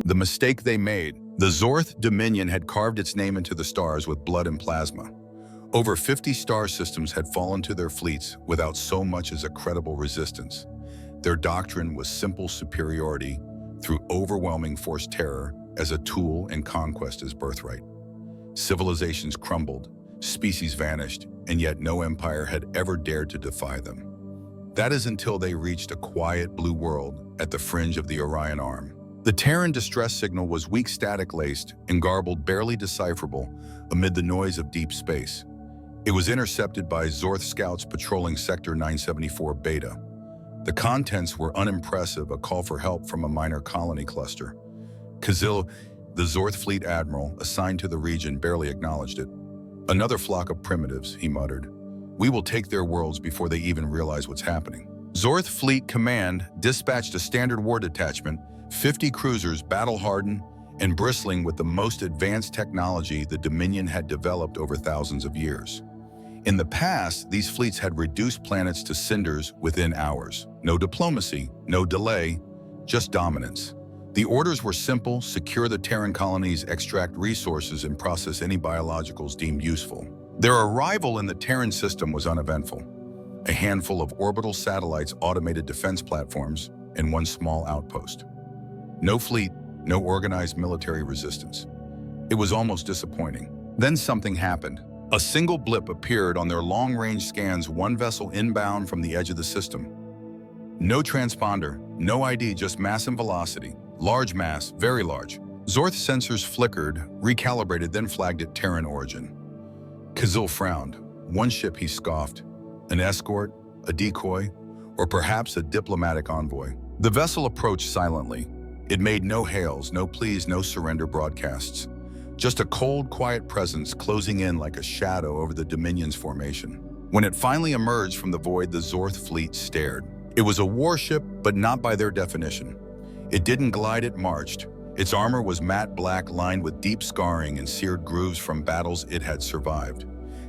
The mistake they made. The Zorth Dominion had carved its name into the stars with blood and plasma. Over 50 star systems had fallen to their fleets without so much as a credible resistance. Their doctrine was simple superiority through overwhelming force terror as a tool and conquest as birthright. Civilizations crumbled, species vanished, and yet no empire had ever dared to defy them. That is until they reached a quiet blue world at the fringe of the Orion Arm. The Terran distress signal was weak static-laced and garbled, barely decipherable amid the noise of deep space. It was intercepted by Zorth scouts patrolling Sector 974 Beta. The contents were unimpressive, a call for help from a minor colony cluster. Kazil, the Zorth fleet admiral assigned to the region, barely acknowledged it. "Another flock of primitives," he muttered. "We will take their worlds before they even realize what's happening." Zorth Fleet Command dispatched a standard war detachment, 50 cruisers battle-hardened and bristling with the most advanced technology the Dominion had developed over thousands of years. In the past, these fleets had reduced planets to cinders within hours. No diplomacy, no delay, just dominance. The orders were simple: secure the Terran colonies, extract resources, and process any biologicals deemed useful. Their arrival in the Terran system was uneventful. A handful of orbital satellites, automated defense platforms, and one small outpost. No fleet, no organized military resistance. It was almost disappointing. Then something happened. A single blip appeared on their long-range scans, one vessel inbound from the edge of the system. No transponder, no ID, just mass and velocity. Large mass, very large. Zorth sensors flickered, recalibrated, then flagged it Terran origin. Kazil frowned. One ship, he scoffed. An escort, a decoy, or perhaps a diplomatic envoy. The vessel approached silently. It made no hails, no pleas, no surrender broadcasts. Just a cold, quiet presence closing in like a shadow over the Dominion's formation. When it finally emerged from the void, the Zorth fleet stared. It was a warship, but not by their definition. It didn't glide, it marched. Its armor was matte black, lined with deep scarring and seared grooves from battles it had survived.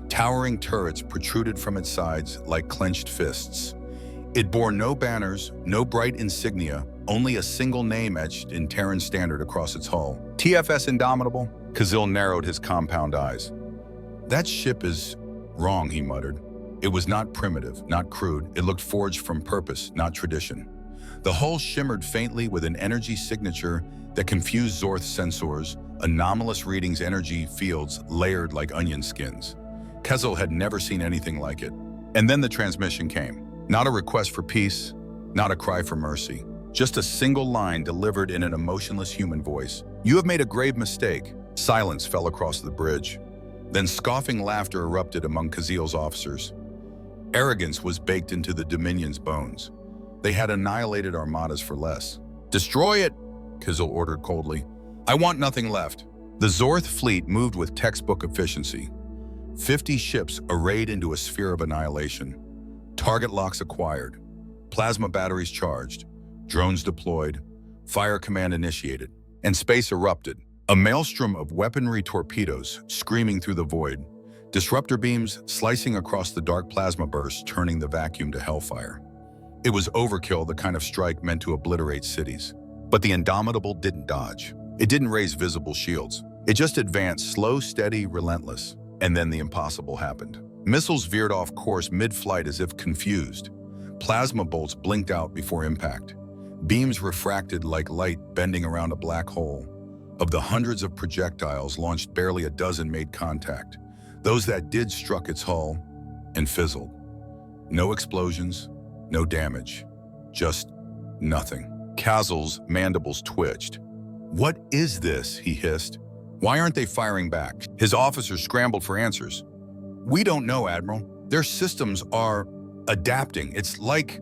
Towering turrets protruded from its sides like clenched fists. It bore no banners, no bright insignia, only a single name etched in Terran standard across its hull. TFS Indomitable? Kazil narrowed his compound eyes. "That ship is wrong," he muttered. It was not primitive, not crude. It looked forged from purpose, not tradition. The hull shimmered faintly with an energy signature that confused Zorth sensors, anomalous readings, energy fields layered like onion skins. Kazil had never seen anything like it. And then the transmission came. Not a request for peace, not a cry for mercy. Just a single line delivered in an emotionless human voice. "You have made a grave mistake." Silence fell across the bridge. Then scoffing laughter erupted among Kazil's officers. Arrogance was baked into the Dominion's bones. They had annihilated armadas for less. "Destroy it," Kazil ordered coldly. "I want nothing left." The Zorth fleet moved with textbook efficiency. 50 ships arrayed into a sphere of annihilation. Target locks acquired. Plasma batteries charged. Drones deployed. Fire command initiated. And space erupted. A maelstrom of weaponry torpedoes screaming through the void. Disruptor beams slicing across the dark plasma bursts, turning the vacuum to hellfire. It was overkill, the kind of strike meant to obliterate cities. But the Indomitable didn't dodge. It didn't raise visible shields. It just advanced, slow, steady, relentless. And then the impossible happened. Missiles veered off course mid-flight as if confused. Plasma bolts blinked out before impact. Beams refracted like light bending around a black hole. Of the hundreds of projectiles launched, barely a dozen made contact. Those that did struck its hull and fizzled. No explosions, no damage, just nothing. Kazil's mandibles twitched. "What is this?" he hissed. "Why aren't they firing back?" His officers scrambled for answers. "We don't know, Admiral. Their systems are adapting. It's like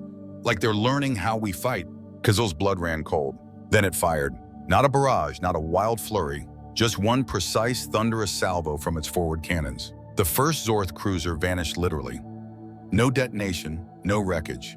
they're learning how we fight." Kazil's blood ran cold. Then it fired. Not a barrage, not a wild flurry, just one precise, thunderous salvo from its forward cannons. The first Zorth cruiser vanished literally. No detonation, no wreckage.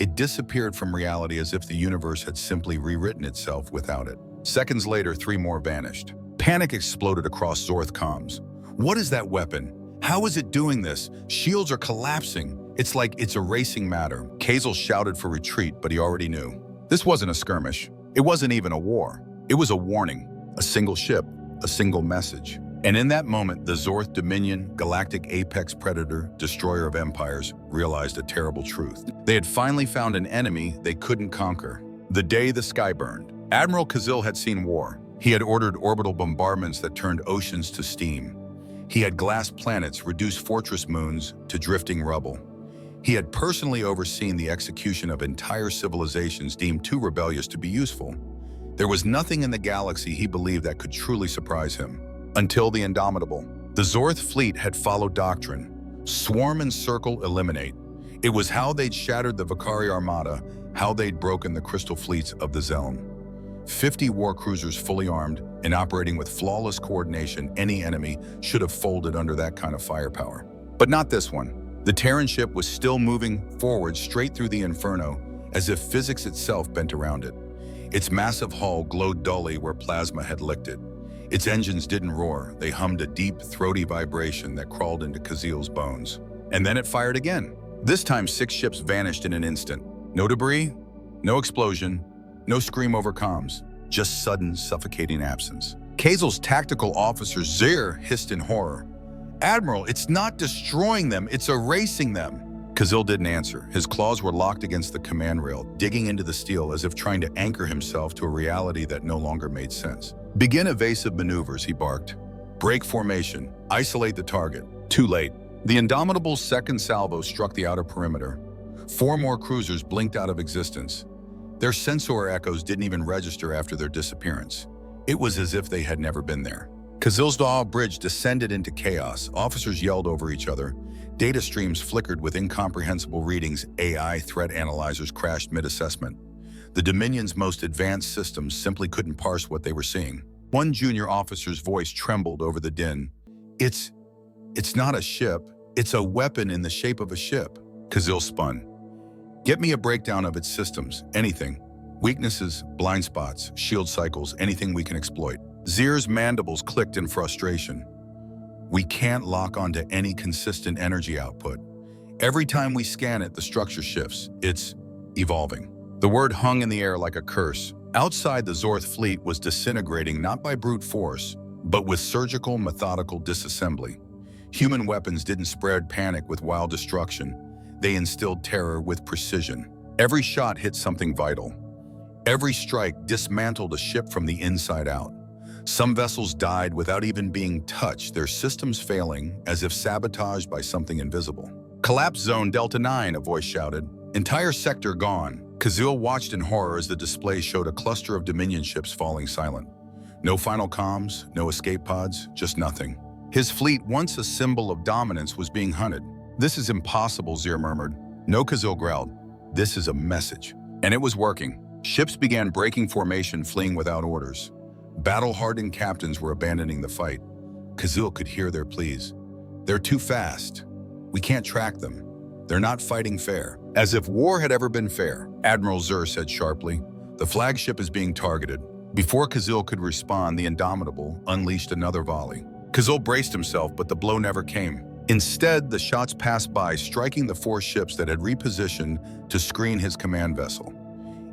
It disappeared from reality as if the universe had simply rewritten itself without it. Seconds later, 3 more vanished. Panic exploded across Zorth comms. "What is that weapon? How is it doing this? Shields are collapsing. It's like it's erasing matter." Kazil shouted for retreat, but he already knew. This wasn't a skirmish. It wasn't even a war. It was a warning, a single ship, a single message. And in that moment, the Zorth Dominion, galactic apex predator, destroyer of empires, realized a terrible truth. They had finally found an enemy they couldn't conquer. The day the sky burned, Admiral Kazil had seen war. He had ordered orbital bombardments that turned oceans to steam. He had glassed planets, reduced fortress moons to drifting rubble. He had personally overseen the execution of entire civilizations deemed too rebellious to be useful. There was nothing in the galaxy he believed that could truly surprise him. Until the Indomitable. The Zorth fleet had followed doctrine. Swarm and circle, eliminate. It was how they'd shattered the Vakari Armada, how they'd broken the crystal fleets of the Zelm. 50 war cruisers fully armed and operating with flawless coordination, any enemy should have folded under that kind of firepower. But not this one. The Terran ship was still moving forward straight through the inferno, as if physics itself bent around it. Its massive hull glowed dully where plasma had licked it. Its engines didn't roar, they hummed a deep, throaty vibration that crawled into Kazil's bones. And then it fired again. This time 6 ships vanished in an instant. No debris, no explosion, no scream over comms, just sudden, suffocating absence. Kazil's tactical officer Zir hissed in horror. "Admiral, it's not destroying them, it's erasing them." Kazil didn't answer. His claws were locked against the command rail, digging into the steel as if trying to anchor himself to a reality that no longer made sense. "Begin evasive maneuvers," he barked. "Break formation. Isolate the target." Too late. The Indomitable's second salvo struck the outer perimeter. 4 more cruisers blinked out of existence. Their sensor echoes didn't even register after their disappearance. It was as if they had never been there. Kazil's Daw bridge descended into chaos. Officers yelled over each other. Data streams flickered with incomprehensible readings. AI threat analyzers crashed mid-assessment. The Dominion's most advanced systems simply couldn't parse what they were seeing. One junior officer's voice trembled over the din. It's not a ship. It's a weapon in the shape of a ship." Kazil spun. "Get me a breakdown of its systems. Anything. Weaknesses, blind spots, shield cycles, anything we can exploit." Zir's mandibles clicked in frustration. "We can't lock onto any consistent energy output. Every time we scan it, the structure shifts. It's evolving." The word hung in the air like a curse. Outside, the Zorth fleet was disintegrating not by brute force, but with surgical, methodical disassembly. Human weapons didn't spread panic with wild destruction. They instilled terror with precision. Every shot hit something vital. Every strike dismantled a ship from the inside out. Some vessels died without even being touched, their systems failing as if sabotaged by something invisible. "Collapse zone Delta 9, a voice shouted. "Entire sector gone." Kazil watched in horror as the display showed a cluster of Dominion ships falling silent. No final comms, no escape pods, just nothing. His fleet, once a symbol of dominance, was being hunted. "This is impossible," Zir murmured. "No," Kazil growled. "This is a message." And it was working. Ships began breaking formation, fleeing without orders. Battle-hardened captains were abandoning the fight. Kazil could hear their pleas. "They're too fast. We can't track them. They're not fighting fair." As if war had ever been fair, Admiral Zir said sharply. "The flagship is being targeted." Before Kazil could respond, the Indomitable unleashed another volley. Kazil braced himself, but the blow never came. Instead, the shots passed by, striking the 4 ships that had repositioned to screen his command vessel.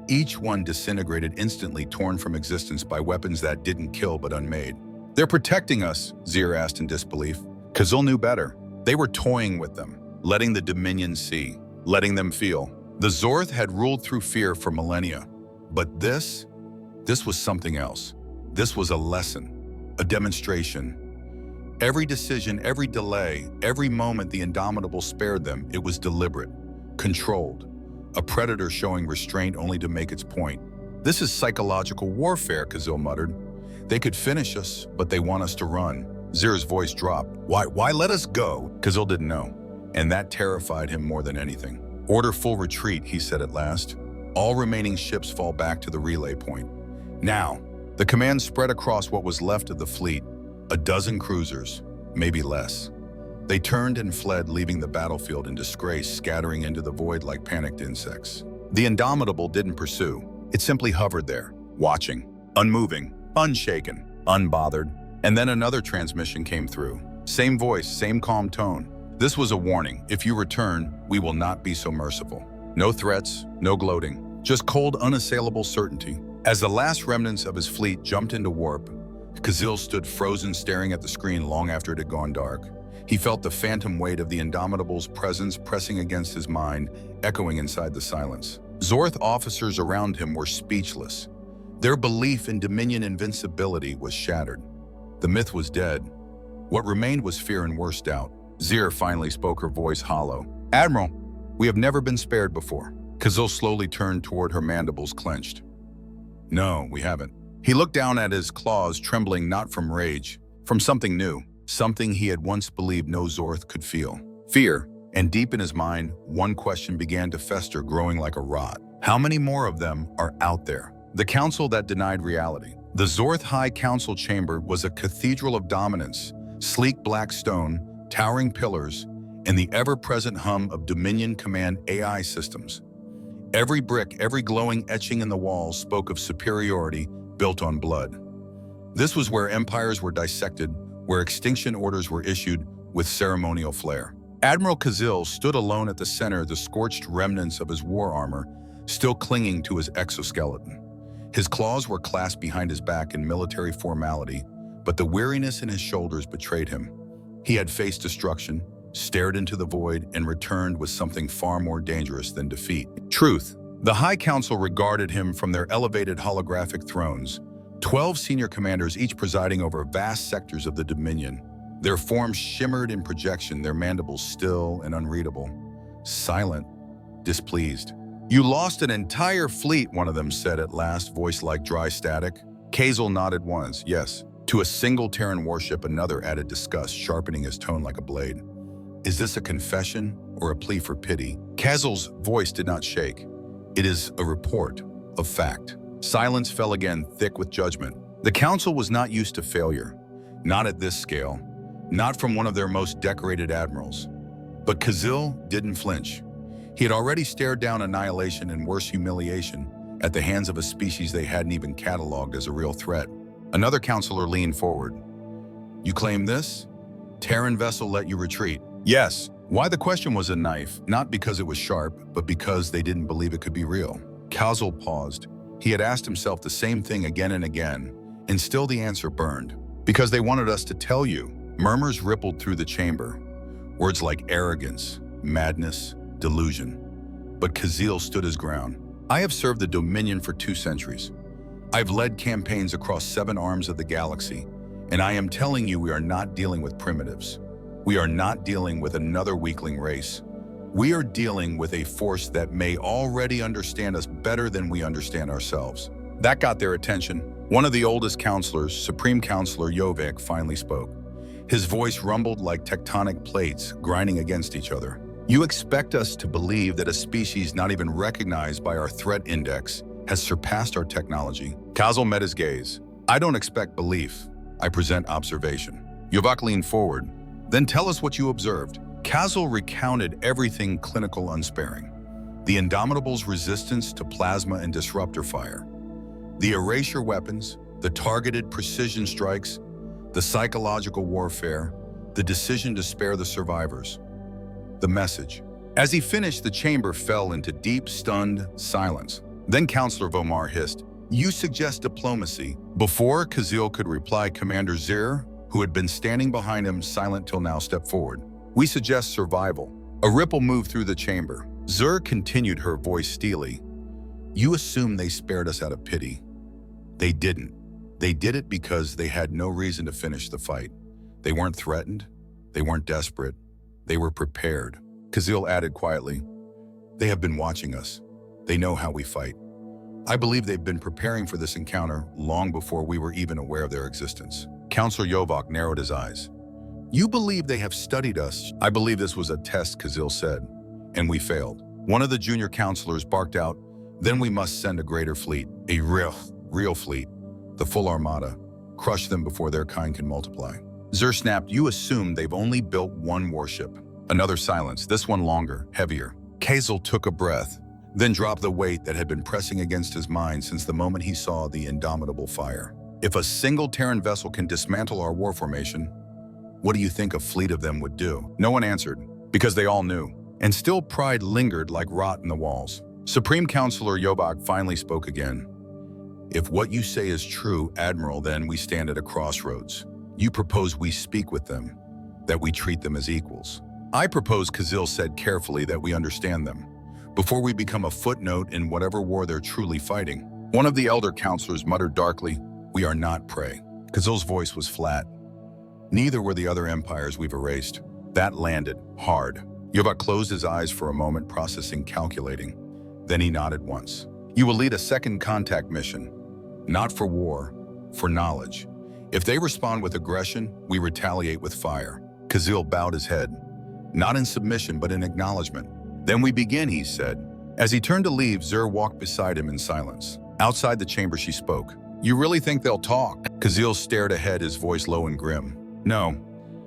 Each one disintegrated instantly, torn from existence by weapons that didn't kill but unmade. "They're protecting us," Zir asked in disbelief. Kazil knew better. They were toying with them, letting the Dominion see, letting them feel. The Zorth had ruled through fear for millennia. But this was something else. This was a lesson, a demonstration. Every decision, every delay, every moment the Indomitable spared them, it was deliberate, controlled. A predator showing restraint only to make its point. "This is psychological warfare," Kazil muttered. "They could finish us, but they want us to run." Zir's voice dropped. Why let us go?" Kazil didn't know, and that terrified him more than anything. "Order full retreat," he said at last. "All remaining ships fall back to the relay point. Now." The command spread across what was left of the fleet. A dozen cruisers, maybe less. They turned and fled, leaving the battlefield in disgrace, scattering into the void like panicked insects. The Indomitable didn't pursue. It simply hovered there, watching, unmoving, unshaken, unbothered. And then another transmission came through. Same voice, same calm tone. This was a warning. "If you return, we will not be so merciful." No threats, no gloating, just cold, unassailable certainty. As the last remnants of his fleet jumped into warp, Kazil stood frozen, staring at the screen long after it had gone dark. He felt the phantom weight of the Indomitable's presence pressing against his mind, echoing inside the silence. Zorth officers around him were speechless. Their belief in Dominion invincibility was shattered. The myth was dead. What remained was fear and worse doubt. Zir finally spoke, her voice hollow. "Admiral, we have never been spared before." Kazil slowly turned toward her, mandibles clenched. "No, we haven't." He looked down at his claws, trembling not from rage, from something new, something he had once believed no Zorth could feel. Fear, and deep in his mind, one question began to fester, growing like a rot. How many more of them are out there? The council that denied reality. The Zorth High Council chamber was a cathedral of dominance, sleek black stone, towering pillars, and the ever-present hum of Dominion Command AI systems. Every brick, every glowing etching in the walls spoke of superiority built on blood. This was where empires were dissected, where extinction orders were issued with ceremonial flair. Admiral Kazil stood alone at the center, the scorched remnants of his war armor still clinging to his exoskeleton. His claws were clasped behind his back in military formality, but the weariness in his shoulders betrayed him. He had faced destruction, stared into the void, and returned with something far more dangerous than defeat. Truth. The High Council regarded him from their elevated holographic thrones, 12 senior commanders, each presiding over vast sectors of the Dominion. Their forms shimmered in projection, their mandibles still and unreadable. Silent, displeased. "You lost an entire fleet," one of them said at last, voice like dry static. Kazil nodded once, yes. To a single Terran warship, another added disgust, sharpening his tone like a blade. "Is this a confession or a plea for pity?" Kazil's voice did not shake. "It is a report of fact." Silence fell again, thick with judgment. The council was not used to failure. Not at this scale. Not from one of their most decorated admirals. But Kazil didn't flinch. He had already stared down annihilation and worse, humiliation at the hands of a species they hadn't even cataloged as a real threat. Another counselor leaned forward. "You claim this? Terran vessel let you retreat?" "Yes." Why the question was a knife, not because it was sharp, but because they didn't believe it could be real. Kazil paused. He had asked himself the same thing again and again, and still the answer burned. "Because they wanted us to tell you." Murmurs rippled through the chamber. Words like arrogance, madness, delusion. But Kazil stood his ground. "I have served the Dominion for 2 centuries. I've led campaigns across 7 arms of the galaxy, and I am telling you we are not dealing with primitives. We are not dealing with another weakling race. We are dealing with a force that may already understand us better than we understand ourselves." That got their attention. One of the oldest counselors, Supreme Counselor Yovek, finally spoke. His voice rumbled like tectonic plates grinding against each other. "You expect us to believe that a species not even recognized by our threat index has surpassed our technology?" Kazil met his gaze. "I don't expect belief. I present observation." Yovak leaned forward. "Then tell us what you observed." Kazil recounted everything, clinical, unsparing. The Indomitable's resistance to plasma and disruptor fire. The erasure weapons, the targeted precision strikes, the psychological warfare, the decision to spare the survivors. The message. As he finished, the chamber fell into deep, stunned silence. Then Counselor Vomar hissed, "You suggest diplomacy." Before Kazil could reply, Commander Zir, who had been standing behind him, silent till now, stepped forward. "We suggest survival." A ripple moved through the chamber. Zir continued, her voice steely. "You assume they spared us out of pity. They didn't. They did it because they had no reason to finish the fight. They weren't threatened. They weren't desperate. They were prepared." Kazil added quietly, "They have been watching us. They know how we fight. I believe they've been preparing for this encounter long before we were even aware of their existence." Counselor Yovak narrowed his eyes. "You believe they have studied us?" "I believe this was a test," Kazil said, "and we failed." One of the junior counselors barked out, "Then we must send a greater fleet, a real fleet, the full armada, crush them before their kind can multiply." Zir snapped, "You assume they've only built 1 warship." Another silence, this one longer, heavier. Kazil took a breath, then dropped the weight that had been pressing against his mind since the moment he saw the indomitable fire. "If a single Terran vessel can dismantle our war formation, what do you think a fleet of them would do?" No one answered, because they all knew. And still pride lingered like rot in the walls. Supreme Counselor Yobak finally spoke again. If what you say is true, Admiral, then we stand at a crossroads. You propose we speak with them, that we treat them as equals. I propose, Kazil said carefully, that we understand them, before we become a footnote in whatever war they're truly fighting. One of the elder counselors muttered darkly, "We are not prey." Kazil's voice was flat. Neither were the other empires we've erased. That landed hard. Yovak closed his eyes for a moment, processing, calculating. Then he nodded once. You will lead a second contact mission. Not for war, for knowledge. If they respond with aggression, we retaliate with fire. Kazil bowed his head. Not in submission, but in acknowledgement. Then we begin, he said. As he turned to leave, Zur walked beside him in silence. Outside the chamber, she spoke. You really think they'll talk? Kazil stared ahead, his voice low and grim. No,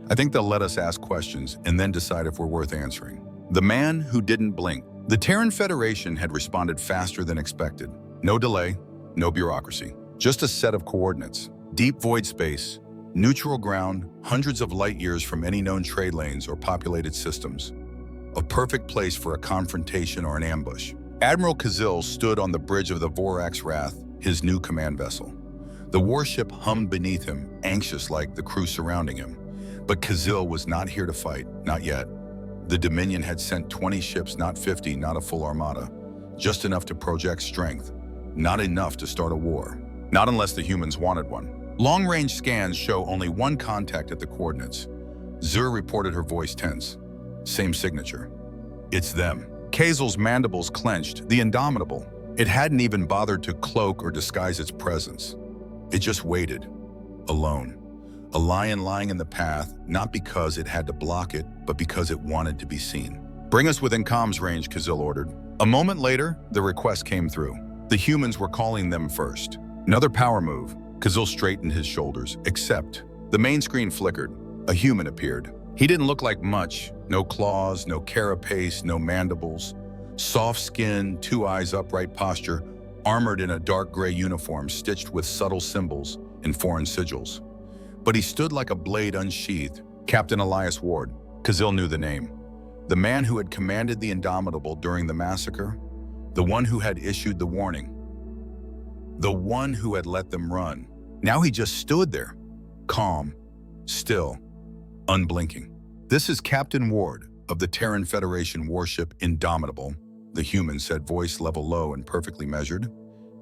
I think they'll let us ask questions and then decide if we're worth answering. The man who didn't blink. The Terran Federation had responded faster than expected. No delay, no bureaucracy. Just a set of coordinates. Deep void space, neutral ground, hundreds of light years from any known trade lanes or populated systems. A perfect place for a confrontation or an ambush. Admiral Kazil stood on the bridge of the Vorax Wrath, his new command vessel. The warship hummed beneath him, anxious like the crew surrounding him. But Kazil was not here to fight, not yet. The Dominion had sent 20 ships, not 50, not a full armada. Just enough to project strength, not enough to start a war. Not unless the humans wanted one. Long-range scans show only one contact at the coordinates. Zur reported, her voice tense. Same signature. It's them. Kazil's mandibles clenched, the indomitable. It hadn't even bothered to cloak or disguise its presence. It just waited, alone. A lion lying in the path, not because it had to block it, but because it wanted to be seen. Bring us within comms range, Kazil ordered. A moment later, the request came through. The humans were calling them first. Another power move. Kazil straightened his shoulders. Except, the main screen flickered. A human appeared. He didn't look like much. No claws, no carapace, no mandibles. Soft skin, 2 eyes, upright posture, armored in a dark gray uniform stitched with subtle symbols and foreign sigils. But he stood like a blade unsheathed. Captain Elias Ward. Kazil knew the name. The man who had commanded the Indomitable during the massacre. The one who had issued the warning. The one who had let them run. Now he just stood there, calm, still, unblinking. This is Captain Ward of the Terran Federation warship Indomitable, the human said, voice level low and perfectly measured.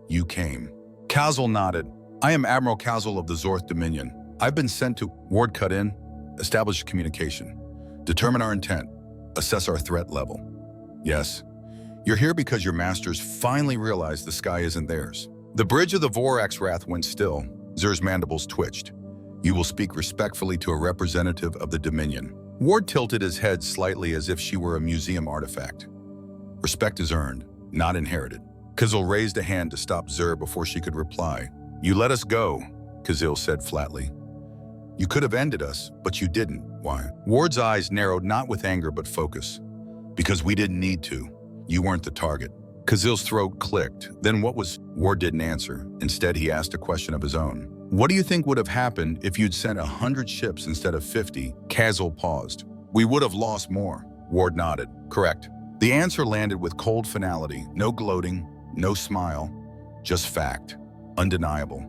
You came. Kazil nodded. I am Admiral Kazil of the Zorth Dominion. I've been sent to Ward cut in, establish communication, determine our intent, assess our threat level. Yes, you're here because your masters finally realized the sky isn't theirs. The bridge of the Vorax Wrath went still. Zur's mandibles twitched. You will speak respectfully to a representative of the Dominion. Ward tilted his head slightly as if she were a museum artifact. Respect is earned, not inherited. Kazil raised a hand to stop Zur before she could reply. You let us go, Kazil said flatly. You could have ended us, but you didn't. Why? Ward's eyes narrowed, not with anger but focus. Because we didn't need to. You weren't the target. Kazil's throat clicked. Then what was? Ward didn't answer. Instead, he asked a question of his own. What do you think would have happened if you'd sent 100 ships instead of 50? Kazil paused. We would have lost more. Ward nodded. Correct. The answer landed with cold finality. No gloating, no smile. Just fact. Undeniable.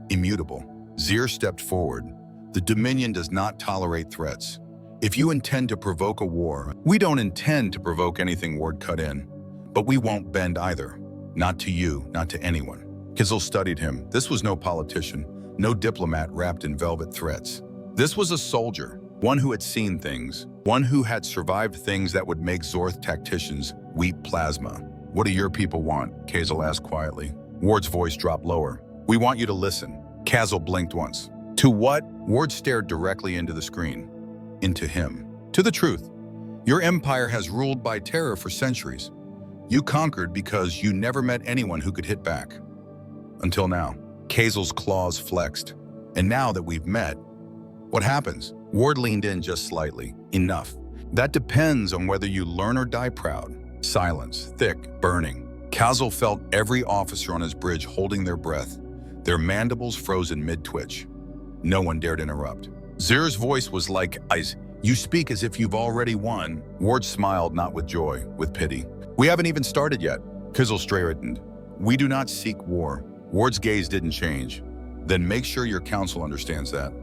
Immutable. Zur stepped forward. The Dominion does not tolerate threats. If you intend to provoke a war, we don't intend to provoke anything, Ward cut in. But we won't bend either. Not to you, not to anyone. Kazil studied him. This was no politician, no diplomat wrapped in velvet threats. This was a soldier, one who had seen things, one who had survived things that would make Zorth tacticians weep plasma. What do your people want? Kazil asked quietly. Ward's voice dropped lower. We want you to listen. Kazil blinked once. To what? Ward stared directly into the screen. Into him. To the truth. Your empire has ruled by terror for centuries. You conquered because you never met anyone who could hit back. Until now. Kazil's claws flexed. And now that we've met, what happens? Ward leaned in just slightly. Enough. That depends on whether you learn or die proud. Silence, thick, burning. Kazil felt every officer on his bridge holding their breath, their mandibles frozen mid-twitch. No one dared interrupt. Zur's voice was like ice. You speak as if you've already won. Ward smiled, not with joy, with pity. We haven't even started yet. Kazil straightened. We do not seek war. Ward's gaze didn't change. Then make sure your council understands that.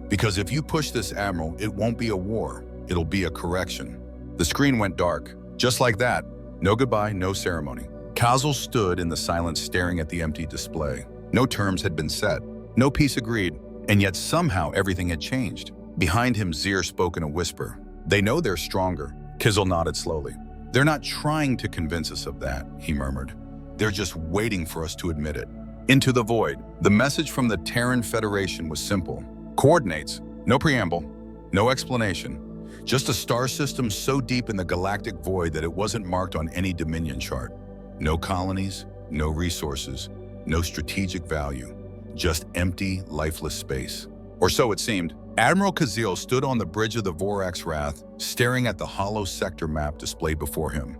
Because if you push this, Admiral, it won't be a war. It'll be a correction. The screen went dark. Just like that. No goodbye, no ceremony. Kazil stood in the silence staring at the empty display. No terms had been set. No peace agreed. And yet somehow everything had changed. Behind him, Zir spoke in a whisper. They know they're stronger. Kazil nodded slowly. They're not trying to convince us of that, he murmured. They're just waiting for us to admit it. Into the void, the message from the Terran Federation was simple. Coordinates, no preamble, no explanation. Just a star system so deep in the galactic void that it wasn't marked on any Dominion chart. No colonies, no resources, no strategic value. Just empty, lifeless space. Or so it seemed. Admiral Kazil stood on the bridge of the Vorax Wrath, staring at the hollow sector map displayed before him.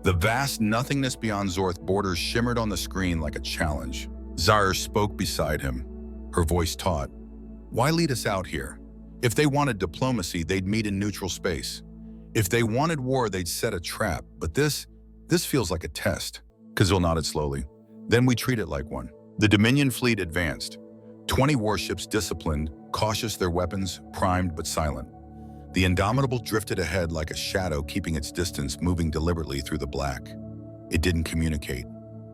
The vast nothingness beyond Zorth borders shimmered on the screen like a challenge. Zir spoke beside him, her voice taut. Why lead us out here? If they wanted diplomacy, they'd meet in neutral space. If they wanted war, they'd set a trap. But this feels like a test. Kazil nodded slowly. Then we treat it like one. The Dominion fleet advanced. 20 warships disciplined, cautious their weapons, primed but silent. The Indomitable drifted ahead like a shadow, keeping its distance, moving deliberately through the black. It didn't communicate.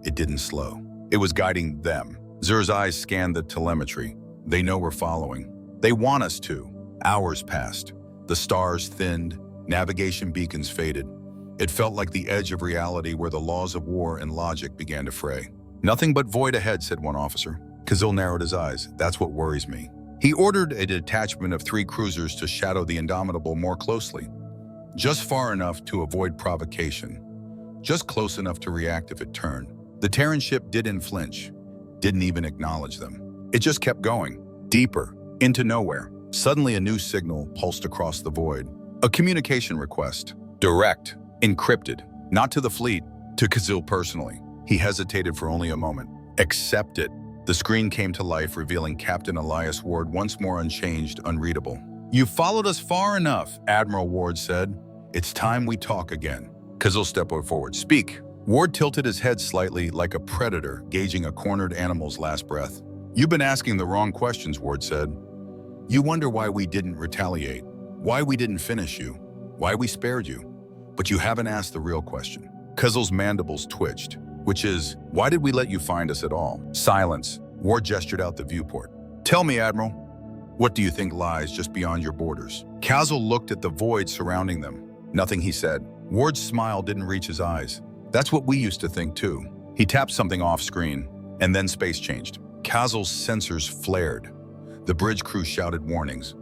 It didn't slow. It was guiding them. Zir's eyes scanned the telemetry. They know we're following. They want us to. Hours passed. The stars thinned. Navigation beacons faded. It felt like the edge of reality where the laws of war and logic began to fray. Nothing but void ahead, said one officer. Kazil narrowed his eyes. That's what worries me. He ordered a detachment of 3 cruisers to shadow the Indomitable more closely. Just far enough to avoid provocation. Just close enough to react if it turned. The Terran ship didn't flinch. Didn't even acknowledge them. It just kept going. Deeper. Into nowhere. Suddenly a new signal pulsed across the void. A communication request. Direct. Encrypted. Not to the fleet. To Kazil personally. He hesitated for only a moment. Accept it. The screen came to life, revealing Captain Elias Ward once more unchanged, unreadable. You've followed us far enough, Admiral Ward said. It's time we talk again. Kazil stepped forward. Speak. Ward tilted his head slightly like a predator, gauging a cornered animal's last breath. You've been asking the wrong questions, Ward said. You wonder why we didn't retaliate, why we didn't finish you, why we spared you. But you haven't asked the real question. Kazil's mandibles twitched. Which is, why did we let you find us at all? Silence. Ward gestured out the viewport. Tell me, Admiral, what do you think lies just beyond your borders? Kazil looked at the void surrounding them. Nothing, he said. Ward's smile didn't reach his eyes. That's what we used to think too. He tapped something off screen, and then space changed. Kazil's sensors flared. The bridge crew shouted warnings.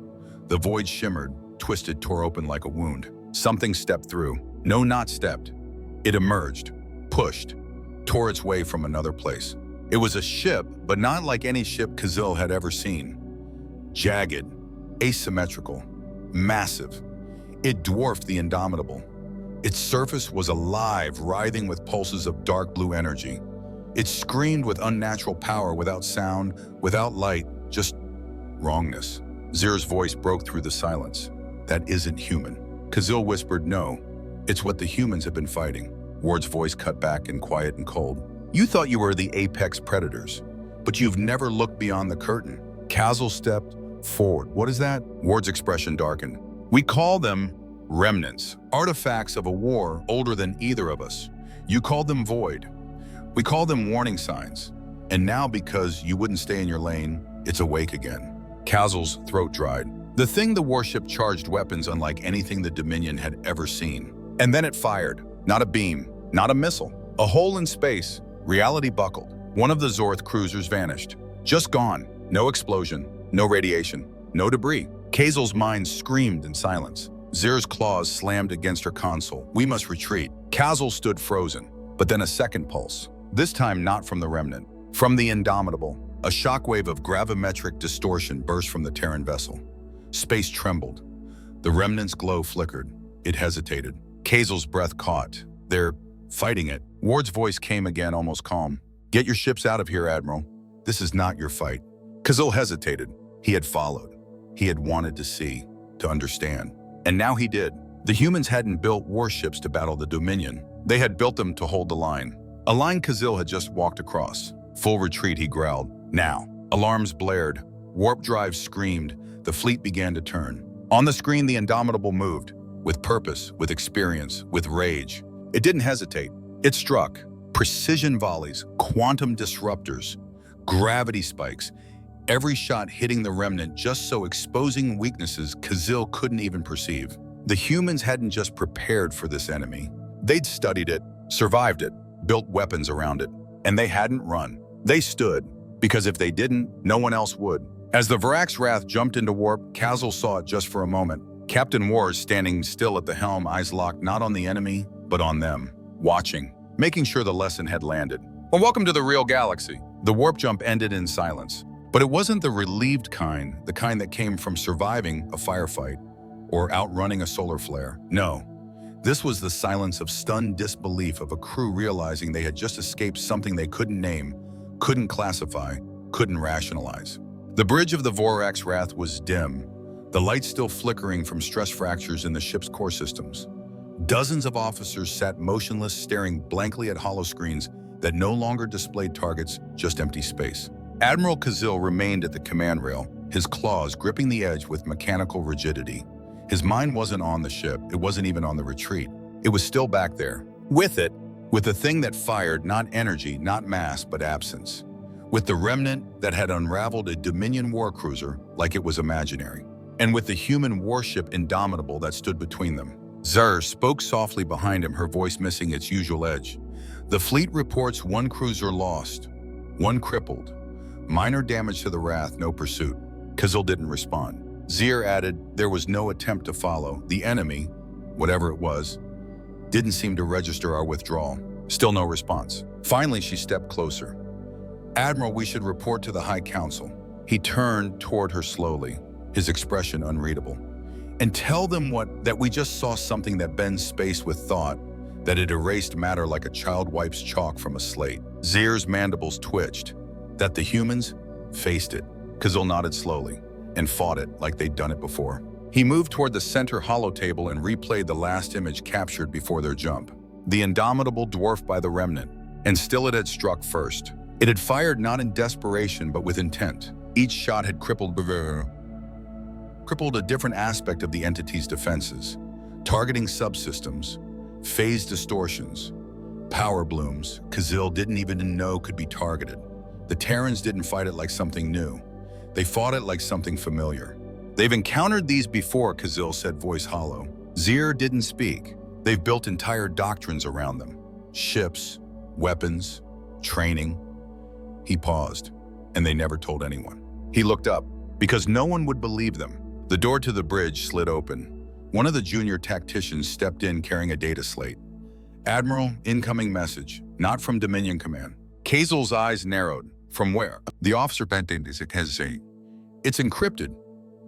The void shimmered, twisted, tore open like a wound. Something stepped through. No, not stepped. It emerged, pushed, tore its way from another place. It was a ship, but not like any ship Kazil had ever seen. Jagged, asymmetrical, massive. It dwarfed the Indomitable. Its surface was alive, writhing with pulses of dark blue energy. It screamed with unnatural power, without sound, without light, just wrongness. Zir's voice broke through the silence. That isn't human. Kazil whispered, no, it's what the humans have been fighting. Ward's voice cut back and quiet and cold. You thought you were the apex predators, but you've never looked beyond the curtain. Kazil stepped forward. What is that? Ward's expression darkened. We call them remnants, artifacts of a war older than either of us. You called them void. We call them warning signs. And now, because you wouldn't stay in your lane, it's awake again. Kazil's throat dried. The thing, the warship charged weapons unlike anything the Dominion had ever seen. And then it fired. Not a beam, not a missile. A hole in space. Reality buckled. One of the Zorth cruisers vanished. Just gone. No explosion, no radiation, no debris. Kazil's mind screamed in silence. Zir's claws slammed against her console. We must retreat. Kazil stood frozen. But then a second pulse. This time not from the remnant. From the Indomitable. A shockwave of gravimetric distortion burst from the Terran vessel. Space trembled. The remnant's glow flickered. It hesitated. Kazil's breath caught. They're fighting it. Ward's voice came again, almost calm. Get your ships out of here, Admiral. This is not your fight. Kazil hesitated. He had followed. He had wanted to see, to understand. And now he did. The humans hadn't built warships to battle the Dominion. They had built them to hold the line. A line Kazil had just walked across. Full retreat, he growled. Now. Alarms blared. Warp drives screamed. The fleet began to turn. On the screen, the Indomitable moved. With purpose, with experience, with rage. It didn't hesitate. It struck. Precision volleys, quantum disruptors, gravity spikes. Every shot hitting the remnant just so exposing weaknesses Kazil couldn't even perceive. The humans hadn't just prepared for this enemy. They'd studied it, survived it, built weapons around it. And they hadn't run. They stood, because if they didn't, no one else would. As the Varax Wrath jumped into warp, Kazil saw it just for a moment. Captain Wars standing still at the helm, eyes locked not on the enemy, but on them, watching, making sure the lesson had landed. Well, welcome to the real galaxy. The warp jump ended in silence. But it wasn't the relieved kind, the kind that came from surviving a firefight or outrunning a solar flare. No, this was the silence of stunned disbelief of a crew realizing they had just escaped something they couldn't name, couldn't classify, couldn't rationalize. The bridge of the Varax Wrath was dim, the light still flickering from stress fractures in the ship's core systems. Dozens of officers sat motionless, staring blankly at holoscreens that no longer displayed targets, just empty space. Admiral Kazil remained at the command rail, his claws gripping the edge with mechanical rigidity. His mind wasn't on the ship, it wasn't even on the retreat. It was still back there. With it, with the thing that fired not energy, not mass, but absence. With the remnant that had unraveled a Dominion warcruiser like it was imaginary. And with the human warship Indomitable that stood between them. Zur spoke softly behind him, her voice missing its usual edge. The fleet reports one cruiser lost, one crippled. Minor damage to the Wrath, no pursuit. Kazil didn't respond. Zir added, there was no attempt to follow. The enemy, whatever it was, didn't seem to register our withdrawal. Still no response. Finally, she stepped closer. Admiral, we should report to the High Council. He turned toward her slowly, his expression unreadable. And tell them that we just saw something that bends space with thought, that it erased matter like a child wipes chalk from a slate. Zir's mandibles twitched. That the humans faced it. Kazil nodded slowly and fought it like they'd done it before. He moved toward the center holotable and replayed the last image captured before their jump. The Indomitable dwarfed by the remnant, and still it had struck first. It had fired not in desperation but with intent. Each shot had crippled a different aspect of the entity's defenses, targeting subsystems, phase distortions, power blooms Kazil didn't even know could be targeted. The Terrans didn't fight it like something new. They fought it like something familiar. They've encountered these before, Kazil said, voice hollow. Zir didn't speak. They've built entire doctrines around them. Ships, weapons, training. He paused, and they never told anyone. He looked up, because no one would believe them. The door to the bridge slid open. One of the junior tacticians stepped in carrying a data slate. Admiral, incoming message, not from Dominion Command. Kazil's eyes narrowed. From where? The officer bent in his head. It's encrypted,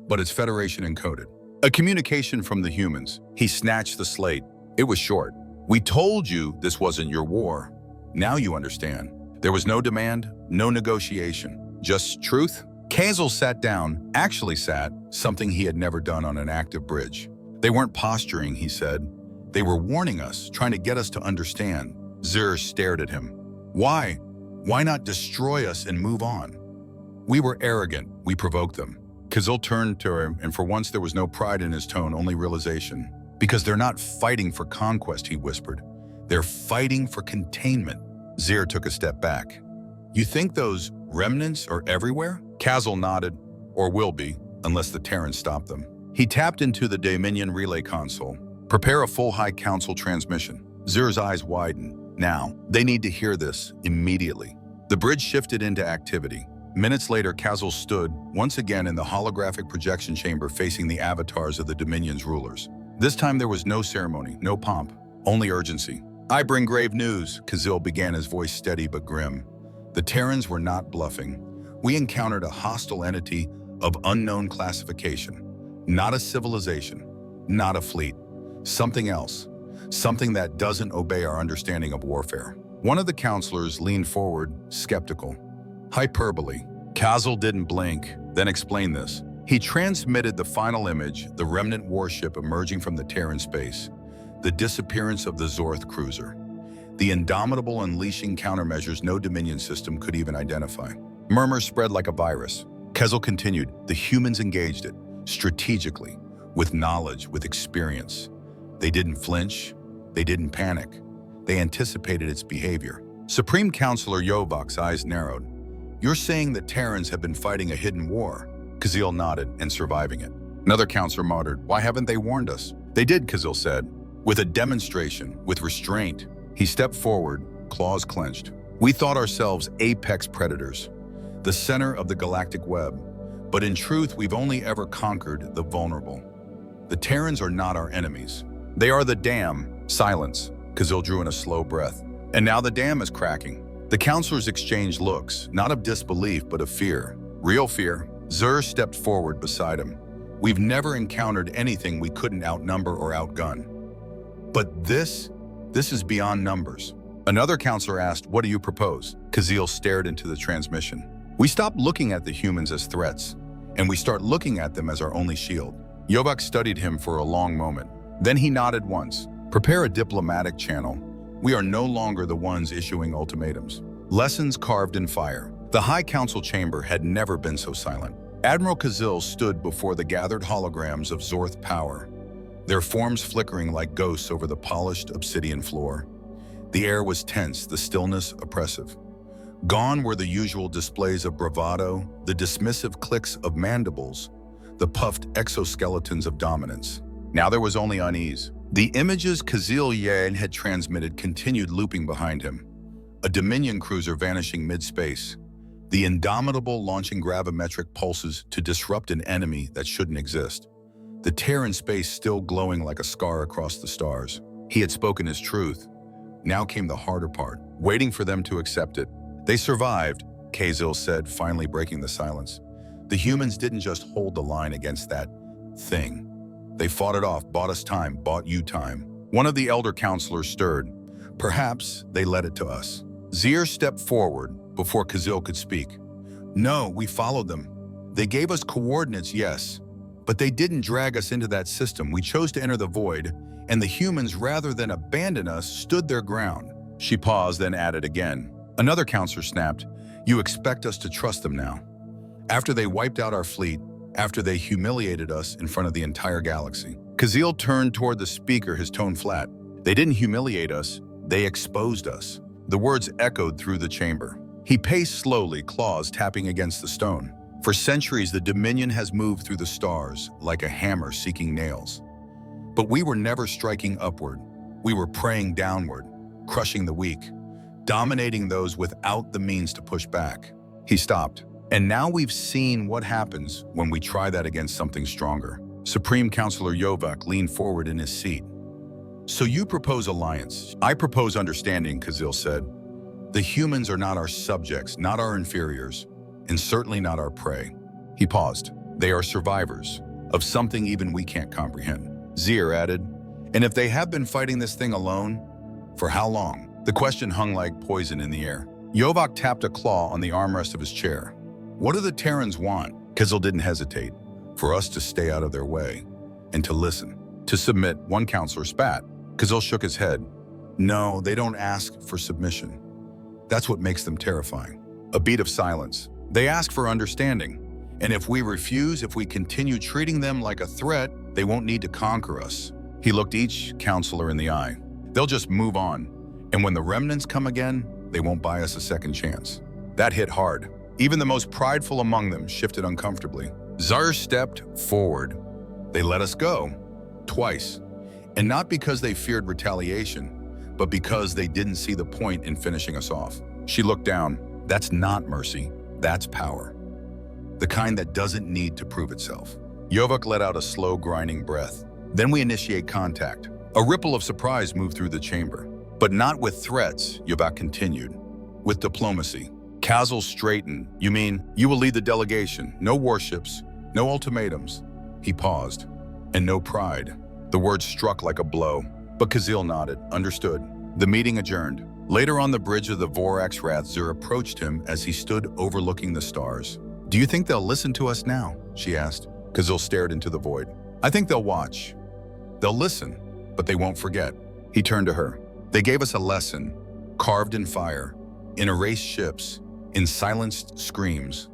but it's Federation encoded. A communication from the humans. He snatched the slate. It was short. We told you this wasn't your war. Now you understand. There was no demand, no negotiation. Just truth. Kazil sat down, actually sat, something he had never done on an active bridge. They weren't posturing, he said. They were warning us, trying to get us to understand. Zur stared at him. Why? Why not destroy us and move on? We were arrogant. We provoked them. Kazil turned to him, and for once there was no pride in his tone, only realization. Because they're not fighting for conquest, he whispered. They're fighting for containment. Zir took a step back. You think those remnants are everywhere? Kazil nodded, or will be, unless the Terrans stop them. He tapped into the Dominion relay console. Prepare a full High Council transmission. Zir's eyes widened. Now, they need to hear this immediately. The bridge shifted into activity. Minutes later, Kazil stood, once again in the holographic projection chamber facing the avatars of the Dominion's rulers. This time there was no ceremony, no pomp, only urgency. I bring grave news, Kazil began, his voice steady but grim. The Terrans were not bluffing. We encountered a hostile entity of unknown classification. Not a civilization, not a fleet. Something else. Something that doesn't obey our understanding of warfare. One of the counselors leaned forward, skeptical. Hyperbole. Kazil didn't blink, then explained this. He transmitted the final image, the remnant warship emerging from the Terran space, the disappearance of the Zorth cruiser. the indomitable unleashing countermeasures no Dominion system could even identify. Murmurs spread like a virus. Kazil continued, the humans engaged it, strategically, with knowledge, with experience. They didn't flinch, they didn't panic. They anticipated its behavior. Supreme Counselor Yovak's eyes narrowed. You're saying that Terrans have been fighting a hidden war? Kazil nodded, and surviving it. Another counselor muttered, why haven't they warned us? They did, Kazil said, with a demonstration, with restraint. He stepped forward, claws clenched. We thought ourselves apex predators, the center of the galactic web. But in truth, we've only ever conquered the vulnerable. The Terrans are not our enemies. They are the dam. Silence. Kazil drew in a slow breath. And now the dam is cracking. The counselors exchanged looks, not of disbelief, but of fear. Real fear. Zur stepped forward beside him. We've never encountered anything we couldn't outnumber or outgun. But this is beyond numbers. Another counselor asked, what do you propose? Kazil stared into the transmission. We stop looking at the humans as threats, and we start looking at them as our only shield. Yovak studied him for a long moment. Then he nodded once. Prepare a diplomatic channel. We are no longer the ones issuing ultimatums. Lessons carved in fire. The High Council chamber had never been so silent. Admiral Kazil stood before the gathered holograms of Zorth power, their forms flickering like ghosts over the polished obsidian floor. The air was tense, the stillness oppressive. Gone were the usual displays of bravado, the dismissive clicks of mandibles, the puffed exoskeletons of dominance. Now there was only unease. The images Kazil had transmitted continued looping behind him. A Dominion cruiser vanishing mid-space, the indomitable launching gravimetric pulses to disrupt an enemy that shouldn't exist. The Terran space still glowing like a scar across the stars. He had spoken his truth. Now came the harder part, waiting for them to accept it. They survived, Kazil said, finally breaking the silence. The humans didn't just hold the line against that thing. They fought it off, bought us time, bought you time. One of the elder counselors stirred. Perhaps they led it to us. Zir stepped forward before Kazil could speak. No, we followed them. They gave us coordinates, yes, but they didn't drag us into that system. We chose to enter the void, and the humans, rather than abandon us, stood their ground. She paused, then added again. Another counselor snapped, you expect us to trust them now. After they wiped out our fleet, after they humiliated us in front of the entire galaxy. Kazil turned toward the speaker, his tone flat. They didn't humiliate us, they exposed us. The words echoed through the chamber. He paced slowly, claws tapping against the stone. For centuries, the Dominion has moved through the stars like a hammer seeking nails. But we were never striking upward. We were preying downward, crushing the weak, dominating those without the means to push back. He stopped. And now we've seen what happens when we try that against something stronger. Supreme Counselor Yovak leaned forward in his seat. So you propose alliance. I propose understanding, Kazil said. The humans are not our subjects, not our inferiors, and certainly not our prey. He paused. They are survivors of something even we can't comprehend. Zir added, and if they have been fighting this thing alone, for how long? The question hung like poison in the air. Yovak tapped a claw on the armrest of his chair. What do the Terrans want? Kazil didn't hesitate. For us to stay out of their way and to listen. To submit, one counselor spat. Kazil shook his head. No, they don't ask for submission. That's what makes them terrifying. A beat of silence. They ask for understanding. And if we refuse, if we continue treating them like a threat, they won't need to conquer us. He looked each counselor in the eye. They'll just move on. And when the remnants come again, they won't buy us a second chance. That hit hard. Even the most prideful among them shifted uncomfortably. Zur stepped forward. They let us go. Twice. And not because they feared retaliation, but because they didn't see the point in finishing us off. She looked down. That's not mercy. That's power. The kind that doesn't need to prove itself. Yovak let out a slow, grinding breath. Then we initiate contact. A ripple of surprise moved through the chamber. But not with threats, Yovak continued. With diplomacy. Kazil straightened. You mean, you will lead the delegation. No warships, no ultimatums. He paused. And no pride. The words struck like a blow. But Kazil nodded. Understood. The meeting adjourned. Later on the bridge of the Vorax Wrath, Zur approached him as he stood overlooking the stars. Do you think they'll listen to us now? She asked. Kazil stared into the void. I think they'll watch. They'll listen, but they won't forget. He turned to her. They gave us a lesson. carved in fire, in erased ships, in silenced screams.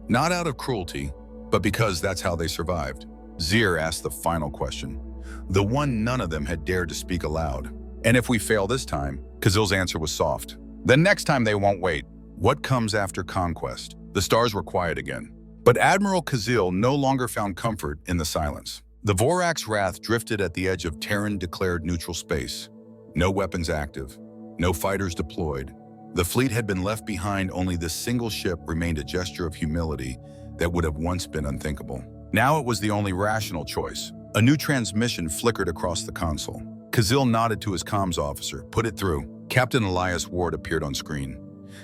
Not out of cruelty, but because that's how they survived. Zir asked the final question, the one none of them had dared to speak aloud. And if we fail this time, Kazil's answer was soft. Then next time they won't wait. What comes after conquest? The stars were quiet again. But Admiral Kazil no longer found comfort in the silence. The Vorak's wrath drifted at the edge of Terran-declared neutral space. No weapons active, no fighters deployed. The fleet had been left behind, only this single ship remained a gesture of humility that would have once been unthinkable. Now it was the only rational choice. A new transmission flickered across the console. Kazil nodded to his comms officer, put it through. Captain Elias Ward appeared on screen.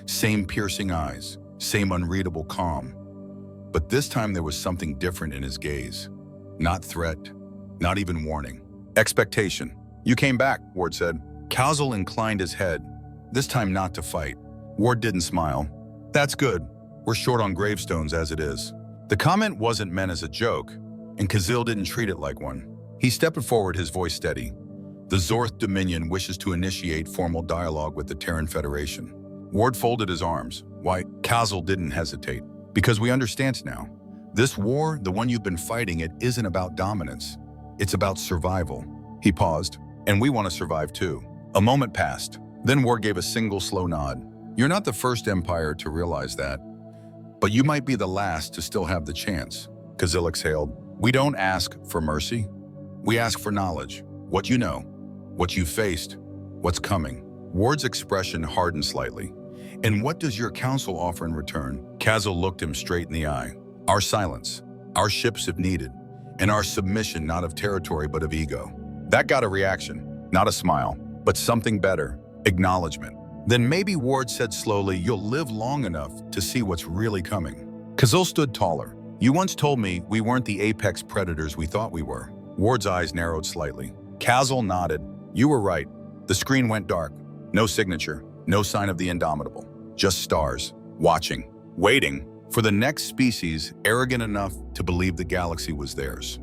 Same piercing eyes, same unreadable calm. But this time there was something different in his gaze. Not threat, not even warning. Expectation. You came back, Ward said. Kazil inclined his head, this time not to fight. Ward didn't smile. That's good. We're short on gravestones as it is. The comment wasn't meant as a joke, and Kazil didn't treat it like one. He stepped forward, his voice steady. The Zorth Dominion wishes to initiate formal dialogue with the Terran Federation. Ward folded his arms. Why? Kazil didn't hesitate. Because we understand now. This war, the one you've been fighting, it isn't about dominance. It's about survival. He paused. And we want to survive too. A moment passed. Then Ward gave a single slow nod. You're not the first empire to realize that. But you might be the last to still have the chance. Kazil exhaled. We don't ask for mercy. We ask for knowledge. What you know. What you faced. What's coming. Ward's expression hardened slightly. And what does your council offer in return? Kazil looked him straight in the eye. Our silence. Our ships if needed. And our submission not of territory but of ego. That got a reaction. Not a smile. But something better. Acknowledgement. Then maybe, Ward said slowly, you'll live long enough to see what's really coming. Kazil stood taller. You once told me we weren't the apex predators we thought we were. Ward's eyes narrowed slightly. Kazil nodded. You were right. The screen went dark. No signature. No sign of the indomitable. Just stars. Watching. Waiting for the next species arrogant enough to believe the galaxy was theirs.